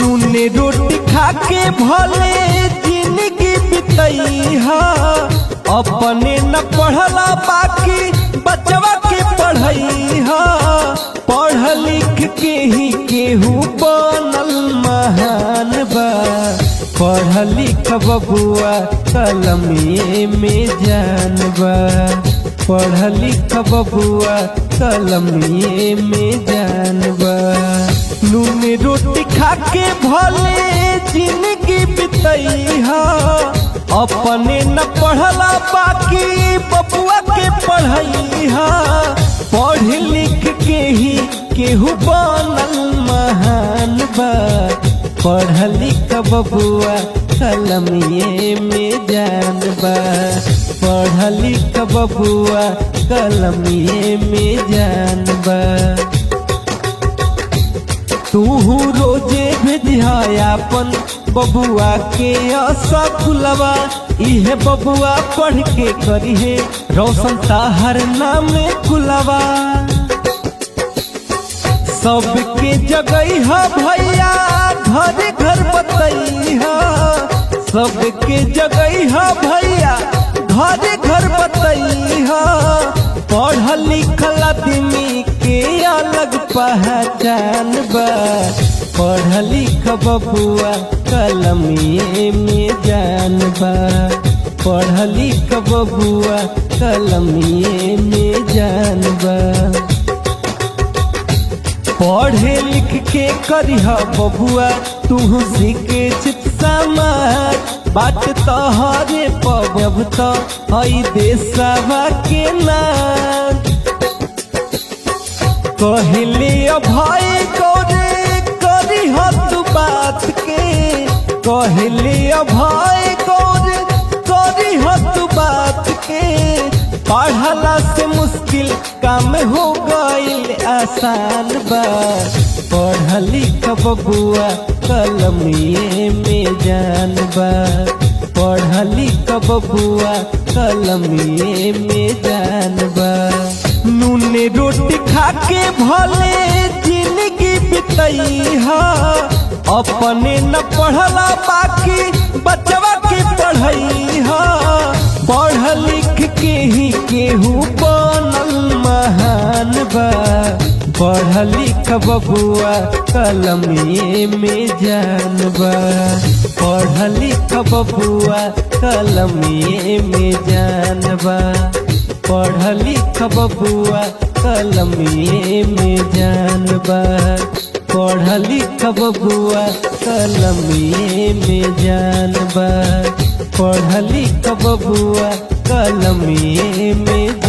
नून रोटी खा के भले जिंदगी बितैहा, अपने न पढ़ला बाकी बचवा के पढ़ैहा। पढ़ लिख के ही केहू बनल महान बा, पढ़ लिख बबुआ कलमिए में जान बा। पढ़ लिख बबुआ कलमिए में जान बा। नून रोटी खा के भले जिंदगी बितैहा, अपने न पढ़ला बाकी बबुआ के पढ़ैहा। पढ़ लिख के ही केहू बनल महान बा, पढ़ लिख बबुआ कलमिए में जान बा। पढ़ लिख बबुआ कलमिए में जान बा। तू रोजे भेजियापन बबुआ के स्कूलवा, इहे बबुआ पढ़ के करिहे रोशन ताहर नाम खुलवा। सबके जगह भैया घर घर बतैहा, सबके जगह भैया घर घर बतैहा। पढ़ लिखल आदमी के अलग पहचान बा, पढ़ लिख बबुआ कलमिए में जान बा। पढ़ लिख बबुआ कलमिए में जान बा। पढ़े लिख के करिह बबुआ तू सीखे चित समाज, बात तोहरे पब तो हई देशवा के नाम। कहले भाई गौरे करिह तू बात के, कहले भाई गौरे करिह तू बात के। पढ़ला से मुश्किल काम हो गईल आसान बा, पढ़ लिख बबुआ कलमिए में जान बा। पढ़ लिख बबुआ कलमिए में जान बा। नून रोटी खा के भले जिंदगी बितैहा, अपने न पढ़ला बाकी बचवा के पढ़ैहा। पढ़ लिख के ही केहू बनल महान बा, पढ़ लिख बबुआ कलमिए में जान बा। पढ़ लिख बबुआ कलमिए में जान बा। पढ़ लिख बबुआ कलमिए में जान बा। पढ़ लिख बबुआ कलमिए में जान बा। पढ़ लिख बबुआ कलमिए में